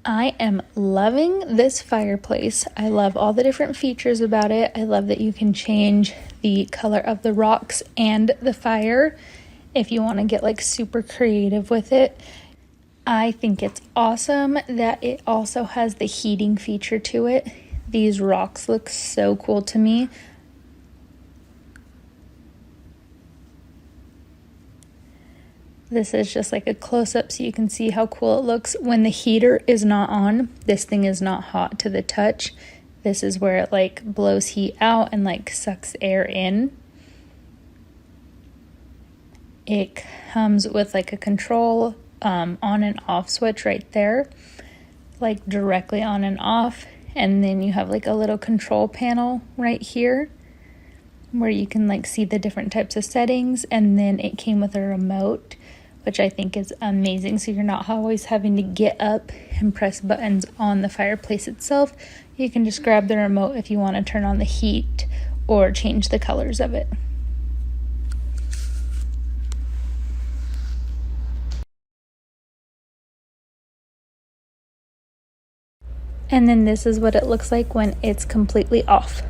I am loving this fireplace. I love all the different features about it. I love that you can change the color of the rocks and the fire if you want to get like super creative with it. I think it's awesome that it also has the heating feature to it. These rocks look so cool to me. This is just like a close-up so you can see how cool it looks. When the heater is not on, this thing is not hot to the touch. This is where it like blows heat out and like sucks air in. It comes with like a control on and off switch right there, like directly on and off. And then you have like a little control panel right here where you can like see the different types of settings. And then it came with a remote, which I think is amazing. So you're not always having to get up and press buttons on the fireplace itself. You can just grab the remote if you want to turn on the heat or change the colors of it. And then this is what it looks like when it's completely off.